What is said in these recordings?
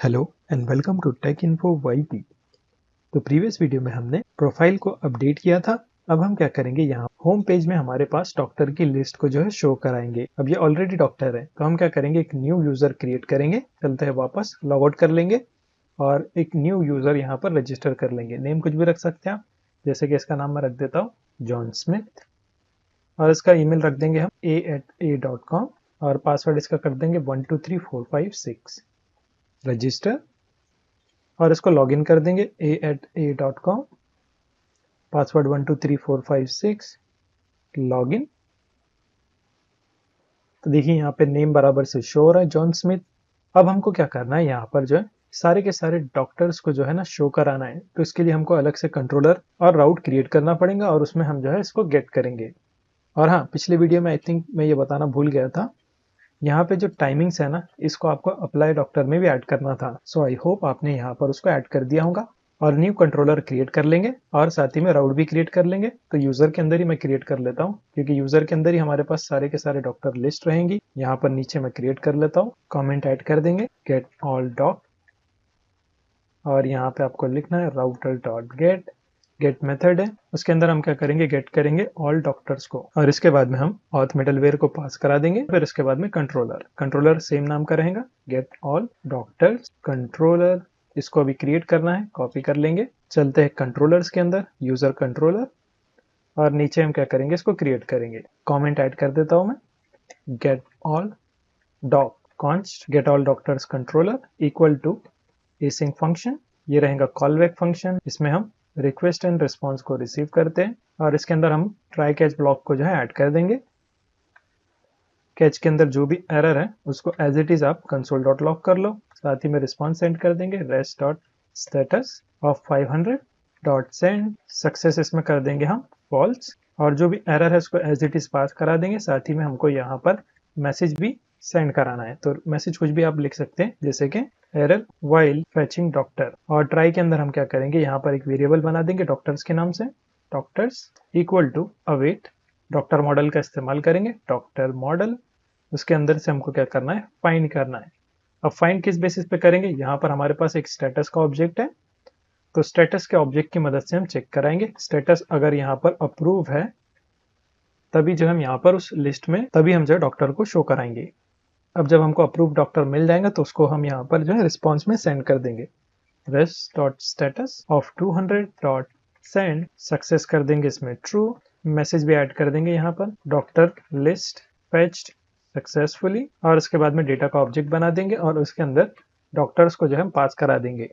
Hello and welcome to tech info YP. तो previous video में हमने प्रोफाइल को अपडेट किया था। अब हम क्या करेंगे, यहाँ होम पेज में हमारे पास डॉक्टर की लिस्ट को जो है शो कराएंगे। अब ये ऑलरेडी डॉक्टर है तो हम क्या करेंगे, एक न्यू यूजर क्रिएट करेंगे। चलते हैं वापस लॉग आउट कर लेंगे और एक न्यू यूजर यहाँ पर रजिस्टर कर लेंगे। नेम कुछ भी रख सकते हैं आप, जैसे कि इसका नाम मैं रख देता हूँ जॉन स्मिथ, और इसका ईमेल रख देंगे हम a@a.com और पासवर्ड इसका कर देंगे 123456। रजिस्टर और इसको लॉगिन कर देंगे a@a.com, पासवर्ड 123456, लॉगिन। तो देखिए यहाँ पे नेम बराबर से शो हो रहा है जॉन स्मिथ। अब हमको क्या करना है, यहाँ पर जो है सारे के सारे डॉक्टर्स को जो है ना शो कराना है। तो इसके लिए हमको अलग से कंट्रोलर और राउट क्रिएट करना पड़ेगा और उसमें हम जो है इसको गेट करेंगे। और हाँ, पिछले वीडियो में आई थिंक मैं ये बताना भूल गया था, यहाँ पे जो टाइमिंग्स है ना, इसको आपको अप्लाई डॉक्टर में भी ऐड करना था। सो आई होप आपने यहाँ पर उसको ऐड कर दिया होगा। और न्यू कंट्रोलर क्रिएट कर लेंगे और साथ ही में राउट भी क्रिएट कर लेंगे। तो यूजर के अंदर ही मैं क्रिएट कर लेता हूँ, क्योंकि यूजर के अंदर ही हमारे पास सारे के सारे डॉक्टर लिस्ट रहेंगी। यहाँ पर नीचे मैं क्रिएट कर लेता हूँ, कमेंट ऐड कर देंगे गेट ऑल डॉक, और यहाँ पे आपको लिखना है router dot gate. Get method है, उसके अंदर हम क्या करेंगे, गेट करेंगे ऑल डॉक्टर्स को, और इसके बाद में हम ऑथ मिडलवेयर को पास करा देंगे। फिर इसके बाद में कंट्रोलर सेम नाम का रहेगा, गेट ऑल डॉक्टर्स कंट्रोलर। इसको अभी क्रिएट करना है, कॉपी कर लेंगे। चलते हैं कंट्रोलर्स के अंदर, यूजर कंट्रोलर, और नीचे हम क्या करेंगे, इसको क्रिएट करेंगे। कॉमेंट ऐड कर देता हूं मैं, get all doc const get all doctors controller equal to async function. ये रहेगा कॉलबैक फंक्शन, इसमें हम रिक्वेस्ट एंड रिस्पॉन्स को रिसीव करते हैं और इसके अंदर हम ट्राई कैच ब्लॉक को जो है ऐड कर देंगे। कैच के अंदर जो भी एरर है उसको एज इट इज आप कंसोल डॉट लॉग कर लो। साथ ही में रिस्पॉन्स सेंड कर देंगे rest dot status of 500 dot send success, इसमें कर देंगे हम फॉल्स, और जो भी एरर है उसको एज इट इज पास करा देंगे। साथ ही में हमको यहाँ पर मैसेज भी सेंड कराना है, तो मैसेज कुछ भी आप लिख सकते हैं, जैसे कि एरर वाइल फेचिंग डॉक्टर। और ट्राई के अंदर हम क्या करेंगे, यहाँ पर एक वेरिएबल बना देंगे डॉक्टर्स के नाम से, doctors equal to await. Doctor model का इस्तेमाल करेंगे, डॉक्टर मॉडल। उसके अंदर से हमको क्या करना है, फाइंड करना है। अब फाइंड किस बेसिस पे करेंगे, यहाँ पर हमारे पास एक स्टेटस का ऑब्जेक्ट है, तो स्टेटस के ऑब्जेक्ट की मदद से हम चेक कराएंगे। स्टेटस अगर यहाँ पर अप्रूव है तभी जो हम यहाँ पर उस लिस्ट में, तभी हम जो है डॉक्टर को शो कराएंगे। अब जब हमको अप्रूव डॉक्टर मिल जाएगा तो उसको हम यहाँ पर जो है रिस्पॉन्स में सेंड कर देंगे, rest dot status of 200 dot send success कर देंगे, इसमें ट्रू। मैसेज भी ऐड कर देंगे यहाँ पर, डॉक्टर लिस्ट फेच्ड सक्सेसफुली, और उसके बाद में डेटा का ऑब्जेक्ट बना देंगे और उसके अंदर डॉक्टर्स को जो है हम पास करा देंगे।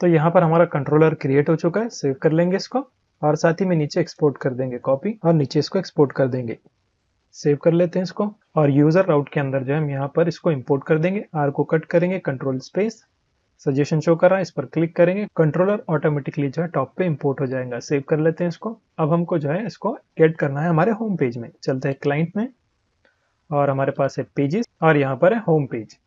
तो यहाँ पर हमारा कंट्रोलर क्रिएट हो चुका है, सेव कर लेंगे इसको और साथ ही में नीचे एक्सपोर्ट कर देंगे कॉपी, और नीचे इसको एक्सपोर्ट कर देंगे। सेव कर लेते हैं इसको, और यूजर राउट के अंदर जो है हम यहाँ पर इसको इंपोर्ट कर देंगे। आर को कट करेंगे, कंट्रोल स्पेस, सजेशन शो कर रहा है, इस पर क्लिक करेंगे, कंट्रोलर ऑटोमेटिकली जो है टॉप पे इंपोर्ट हो जाएगा। सेव कर लेते हैं इसको। अब हमको जो है इसको गेट करना है हमारे होम पेज में। चलते हैं क्लाइंट में, और हमारे पास है पेजेस और यहाँ पर है होम पेज।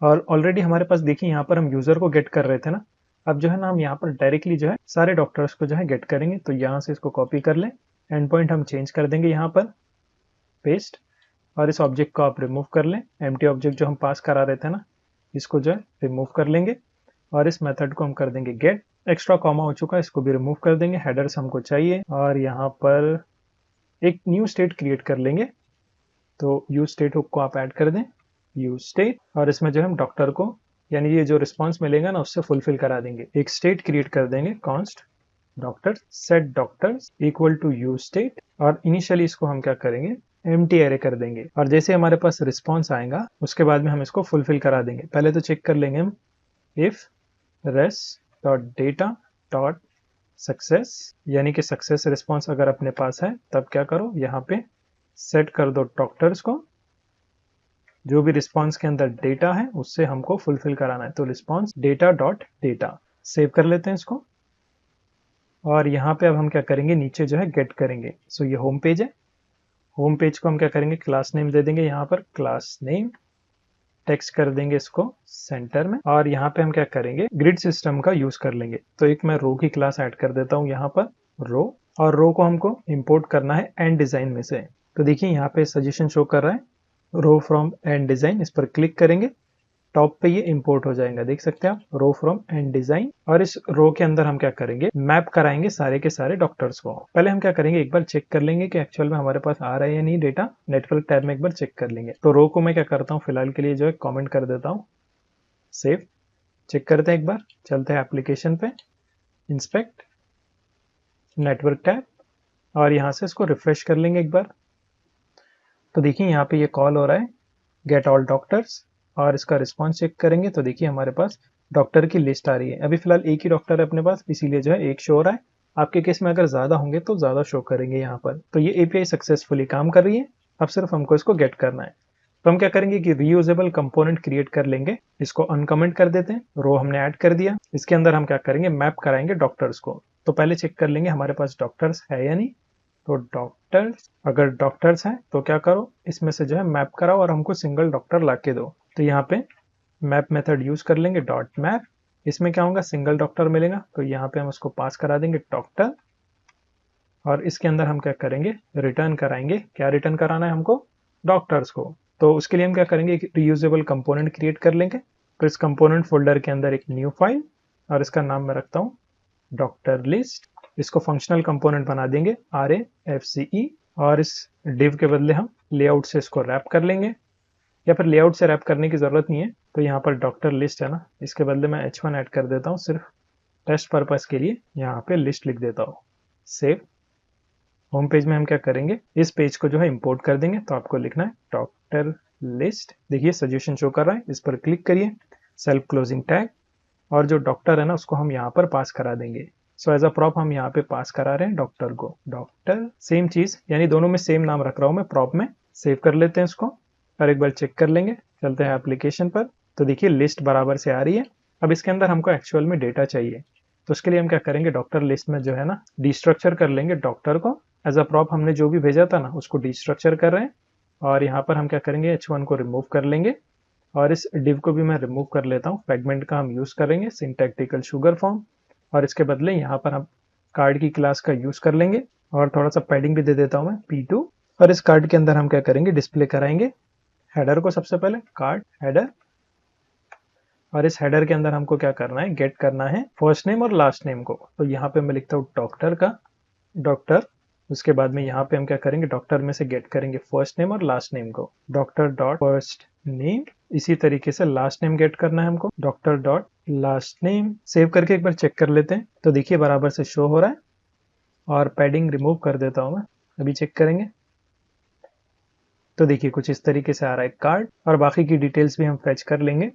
और ऑलरेडी हमारे पास देखिए यहाँ पर हम यूजर को गेट कर रहे थे ना, अब जो है ना हम यहाँ पर डायरेक्टली जो है सारे डॉक्टर्स को जो है गेट करेंगे। तो यहाँ से इसको कॉपी कर लें, एंड पॉइंट हम चेंज कर देंगे यहाँ पर, पेस्ट, और इस ऑब्जेक्ट को आप रिमूव कर लें। एम्प्टी ऑब्जेक्ट जो हम पास करा रहे थे ना, इसको जो है रिमूव कर लेंगे, और इस मेथड को हम कर देंगे गेट। एक्स्ट्रा कॉमा हो चुका है, इसको भी रिमूव कर देंगे। हेडर्स हमको चाहिए, और यहाँ पर एक न्यू स्टेट क्रिएट कर लेंगे। तो यूज स्टेट हुक को आप ऐड कर दें, यूज स्टेट, और इसमें जो हम डॉक्टर को, यानी ये जो रिस्पॉन्स मिलेगा ना उससे फुलफिल करा देंगे। एक स्टेट क्रिएट कर देंगे, const doctor set doctors equal to use state, और इनिशियली इसको हम क्या करेंगे, एम्प्टी एरे कर देंगे। और जैसे हमारे पास रिस्पॉन्स आएगा उसके बाद में हम इसको फुलफिल करा देंगे। पहले तो चेक कर लेंगे हम, if res dot data dot success, यानी कि सक्सेस रिस्पॉन्स अगर अपने पास है तब क्या करो, यहाँ पे सेट कर दो डॉक्टर्स को, जो भी रिस्पॉन्स के अंदर डेटा है उससे हमको फुलफिल कराना है। तो response data dot data, save कर लेते हैं इसको। और यहाँ पे अब हम क्या करेंगे, नीचे जो है गेट करेंगे। सो ये होम पेज है, होम पेज को हम क्या करेंगे, क्लास नेम दे देंगे, यहाँ पर क्लास नेम, टेक्स्ट कर देंगे इसको सेंटर में, और यहाँ पे हम क्या करेंगे, ग्रिड सिस्टम का यूज कर लेंगे। तो एक मैं रो की क्लास ऐड कर देता हूँ यहाँ पर, रो, और रो को हमको इंपोर्ट करना है एंड डिजाइन में से। तो देखिए यहाँ पे सजेशन शो कर रहा है रो फ्रॉम एंड डिजाइन, इस पर क्लिक करेंगे, टॉप पे ये इंपोर्ट हो जाएगा, देख सकते हैं आप, रो फ्रॉम एंड डिजाइन। और इस रो के अंदर हम क्या करेंगे, मैप कराएंगे सारे के सारे डॉक्टर्स को। पहले हम क्या करेंगे, एक बार चेक कर लेंगे कि एक्चुअल में हमारे पास आ रहा है या नहीं डेटा। नेटवर्क टैब में एक बार चेक कर लेंगे। तो रो को मैं क्या करता हूँ, फिलहाल के लिए जो है कॉमेंट कर देता हूँ, सेव। चेक करते हैं एक बार, चलते हैं एप्लीकेशन पे, इंस्पेक्ट, नेटवर्क टैब, और यहाँ से इसको रिफ्रेश कर लेंगे एक बार। तो देखिए यहाँ पे ये कॉल हो रहा है गेट ऑल डॉक्टर्स, और इसका रिस्पॉन्स चेक करेंगे तो देखिए हमारे पास डॉक्टर की लिस्ट आ रही है। अभी फिलहाल एक ही डॉक्टर है अपने पास, इसीलिए जो है एक शो हो रहा है। आपके केस में अगर ज़्यादा होंगे तो ज़्यादा शो करेंगे यहाँ पर। तो ये एपीआई सक्सेसफुली काम कर रही है। अब सिर्फ हमको इसको गेट करना है। तो हम क्या करेंगे कि रीयूजेबल कंपोनेंट क्रिएट कर लेंगे, इसको अनकमेंट कर देते हैं। रो हमने ऐड कर दिया, इसके अंदर हम क्या करेंगे, मैप कराएंगे डॉक्टर्स को। तो पहले चेक कर लेंगे हमारे पास डॉक्टर्स है या नहीं। तो डॉक्टर्स, अगर डॉक्टर्स हैं तो क्या करो, इसमें से जो है मैप कराओ और हमको सिंगल डॉक्टर ला के दो। तो यहाँ पे मैप मेथड यूज कर लेंगे, डॉट मैप। इसमें क्या होगा, सिंगल डॉक्टर मिलेगा, तो यहाँ पे हम उसको पास करा देंगे डॉक्टर। और इसके अंदर हम क्या करेंगे, रिटर्न कराएंगे। क्या रिटर्न कराना है हमको, डॉक्टर्स को। तो उसके लिए हम क्या करेंगे, एक रीयूजेबल कंपोनेंट क्रिएट कर लेंगे। तो इस कंपोनेंट फोल्डर के अंदर एक न्यू फाइल, और इसका नाम मैं रखता हूँ डॉक्टर लिस्ट। इसको फंक्शनल कंपोनेंट बना देंगे RAFCE, और इस डिव के बदले हम लेआउट से इसको रैप कर लेंगे, या फिर लेआउट से रैप करने की जरूरत नहीं है। तो यहाँ पर डॉक्टर लिस्ट है ना, इसके बदले मैं H1 ऐड कर देता हूँ, सिर्फ टेस्ट पर्पस के लिए यहाँ पे लिस्ट लिख देता हूँ, सेव। होम पेज में हम क्या करेंगे, इस पेज को जो है इंपोर्ट कर देंगे। तो आपको लिखना है डॉक्टर लिस्ट, देखिए सजेशन शो कर रहा है, इस पर क्लिक करिए, सेल्फ क्लोजिंग टैग, और जो डॉक्टर है ना उसको हम यहाँ पर पास करा देंगे। सो एज अ प्रॉप हम यहाँ पे पास करा रहे हैं डॉक्टर को, डॉक्टर। सेम चीज, यानी दोनों में सेम नाम रख रहा हूँ मैं प्रॉप में। सेव कर लेते हैं इसको, और एक बार चेक कर लेंगे। चलते हैं एप्लीकेशन पर, तो देखिए लिस्ट बराबर से आ रही है। अब इसके अंदर हमको एक्चुअल में डेटा चाहिए, तो उसके लिए हम क्या करेंगे, डॉक्टर लिस्ट में जो है ना डिस्ट्रक्चर कर लेंगे डॉक्टर को। एज अ प्रॉप हमने जो भी भेजा था ना उसको डिस्ट्रक्चर कर रहे हैं। और यहाँ पर हम क्या करेंगे, H1 को रिमूव कर लेंगे, और इस डिव को भी मैं रिमूव कर लेता हूँ। फ्रेगमेंट का हम यूज करेंगे, सिंटैक्टिकल शुगर फॉर्म, और इसके बदले यहाँ पर हम कार्ड की क्लास का यूज कर लेंगे। और थोड़ा सा पैडिंग भी दे देता हूँ मैं, P2। और इस कार्ड के अंदर हम क्या करेंगे, डिस्प्ले कराएंगे हेडर को, सबसे पहले कार्ड हेडर। और इस हेडर के अंदर हमको क्या करना है, गेट करना है फर्स्ट नेम और लास्ट नेम को। तो यहाँ पे मैं लिखता हूँ डॉक्टर का, डॉक्टर। उसके बाद में यहाँ पे हम क्या करेंगे, डॉक्टर में से गेट करेंगे फर्स्ट नेम और लास्ट नेम को, डॉक्टर डॉट फर्स्ट नेम। इसी तरीके से लास्ट नेम गेट करना है हमको, doctor dot last name. Save करके एक बार चेक कर लेते हैं, तो देखिए बराबर से शो हो रहा है। और पैडिंग रिमूव कर देता हूँ मैं, अभी चेक करेंगे। तो देखिए कुछ इस तरीके से आ रहा है कार्ड, और बाकी की डिटेल्स भी हम फेच कर लेंगे।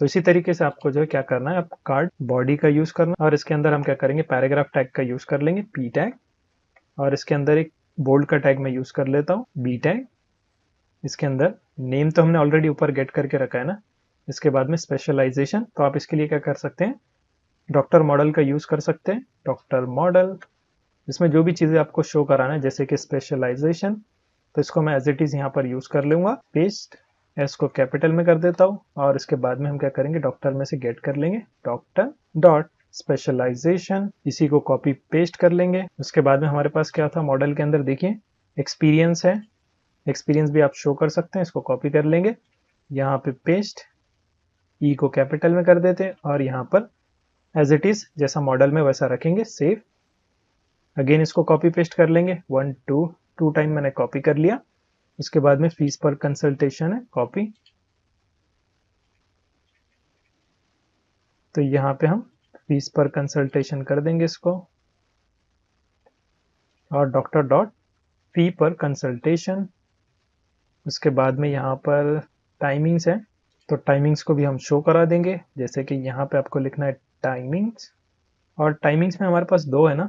तो इसी तरीके से आपको जो है क्या करना है, आप कार्ड बॉडी का यूज करना, और इसके अंदर हम क्या करेंगे, पैराग्राफ टैग का यूज कर लेंगे, P टैग। और इसके अंदर एक बोल्ड का टैग मैं यूज कर लेता हूँ, B टैग। इसके अंदर नेम तो हमने ऑलरेडी ऊपर गेट करके रखा है ना। इसके बाद में स्पेशलाइजेशन, तो आप इसके लिए क्या कर सकते हैं, डॉक्टर मॉडल का यूज कर सकते हैं, डॉक्टर मॉडल। इसमें जो भी चीजें आपको शो कराना है, जैसे कि स्पेशलाइजेशन, तो इसको मैं एज इट इज यहाँ पर यूज कर लूंगा, पेस्ट। एस को कैपिटल में कर देता हूँ, और इसके बाद में हम क्या करेंगे, डॉक्टर में से गेट कर लेंगे डॉक्टर डॉट स्पेशलाइजेशन। इसी को कॉपी पेस्ट कर लेंगे। उसके बाद में हमारे पास क्या था, मॉडल के अंदर देखिए एक्सपीरियंस है, एक्सपीरियंस भी आप शो कर सकते हैं। इसको कॉपी कर लेंगे, यहाँ पे पेस्ट, ई को कैपिटल में कर देते हैं, और यहाँ पर एज इट इज जैसा मॉडल में वैसा रखेंगे, सेव। अगेन इसको कॉपी पेस्ट कर लेंगे, 1 2 टाइम मैंने कॉपी कर लिया। उसके बाद में फीस पर कंसल्टेशन है, कॉपी। तो यहाँ पे हम फीस पर कंसल्टेशन कर देंगे इसको, और डॉक्टर डॉट फी पर कंसल्टेशन। उसके बाद में यहाँ पर टाइमिंग्स है, तो टाइमिंग्स को भी हम शो करा देंगे, जैसे कि यहाँ पे आपको लिखना है टाइमिंग्स। और टाइमिंग्स में हमारे पास दो है ना,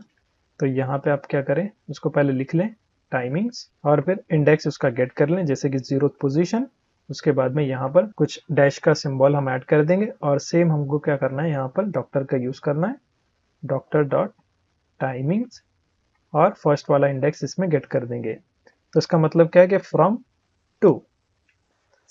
तो यहाँ पे आप क्या करें, उसको पहले लिख लें टाइमिंग्स, और फिर इंडेक्स उसका गेट कर लें, जैसे कि 0th पोजीशन। उसके बाद में यहाँ पर कुछ डैश का सिंबल हम ऐड कर देंगे, और सेम हमको क्या करना है, यहाँ पर डॉक्टर का यूज करना है, डॉक्टर डॉट टाइमिंग्स, और फर्स्ट वाला इंडेक्स इसमें गेट कर देंगे। तो इसका मतलब क्या है कि फ्रॉम टू।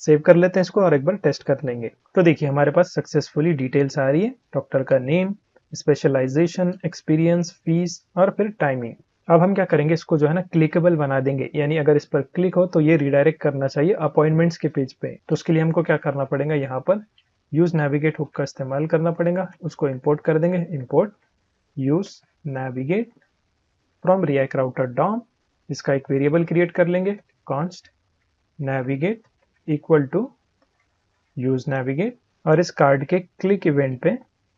सेव कर लेते हैं इसको, और एक बार टेस्ट कर लेंगे। तो देखिए हमारे पास सक्सेसफुली डिटेल्स आ रही है, डॉक्टर का नेम, स्पेशलाइजेशन, एक्सपीरियंस, फीस, और फिर टाइमिंग। अब हम क्या करेंगे, इसको जो है ना क्लिकेबल बना देंगे, यानी अगर इस पर क्लिक हो तो ये रिडायरेक्ट करना चाहिए अपॉइंटमेंट्स के पेज पे। तो उसके लिए हमको क्या करना पड़ेगा, यहाँ पर यूज नेविगेट हुक का इस्तेमाल करना पड़ेगा, उसको इंपोर्ट कर देंगे। Import use navigate from react router dom, इसका एक वेरिएबल क्रिएट कर लेंगे, const navigate equal to use navigate, और इस कार्ड के क्लिक इवेंट पे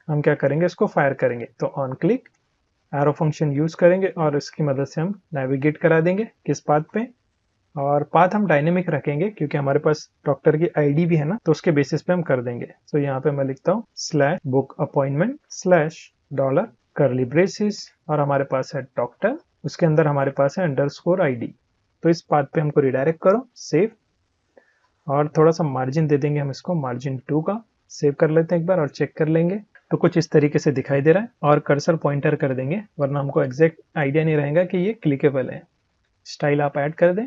हम क्या करेंगे, इसको फायर करेंगे। तो on click arrow function use करेंगे और इसकी मदद से हम नेविगेट करा देंगे किस पाथ पे, और पाथ हम डायनेमिक रखेंगे क्योंकि हमारे पास डॉक्टर की आईडी भी है ना, तो उसके बेसिस पे हम कर देंगे। तो यहाँ पे मैं लिखता हूँ slash book appointment slash dollar करली ब्रेसिस, और हमारे पास है डॉक्टर, उसके अंदर हमारे पास है अंडरस्कोर आईडी। तो इस पाथ पे हमको रिडायरेक्ट करो, सेव, और थोड़ा सा मार्जिन दे देंगे हम इसको, मार्जिन 2 का। सेव कर लेते हैं एक बार और चेक कर लेंगे, तो कुछ इस तरीके से दिखाई दे रहा है, और कर्सर पॉइंटर कर देंगे वरना हमको एग्जैक्ट आइडिया नहीं रहेगा कि ये क्लिकेबल है। स्टाइल आप ऐड कर दें,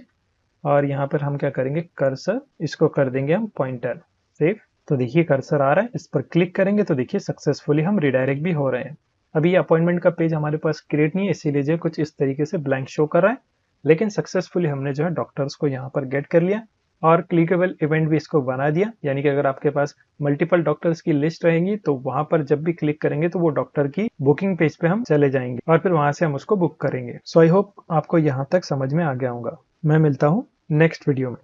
और यहाँ पर हम क्या करेंगे, कर्सर इसको कर देंगे हम पॉइंटर। सेव, तो देखिए कर्सर आ रहा है, इस पर क्लिक करेंगे तो देखिए सक्सेसफुली हम रिडायरेक्ट भी हो रहे हैं। अभी ये अपॉइंटमेंट का पेज हमारे पास क्रिएट नहीं है, इसीलिए जो कुछ इस तरीके से ब्लैंक शो कर रहा है, लेकिन सक्सेसफुली हमने जो है डॉक्टर्स को यहाँ पर गेट कर लिया और क्लिकेबल इवेंट भी इसको बना दिया। यानी कि अगर आपके पास मल्टीपल डॉक्टर्स की लिस्ट रहेंगी तो वहां पर जब भी क्लिक करेंगे तो वो डॉक्टर की बुकिंग पेज पे हम चले जाएंगे और फिर वहां से हम उसको बुक करेंगे। सो आई होप आपको यहाँ तक समझ में आ गया होगा। मैं मिलता हूँ नेक्स्ट वीडियो में।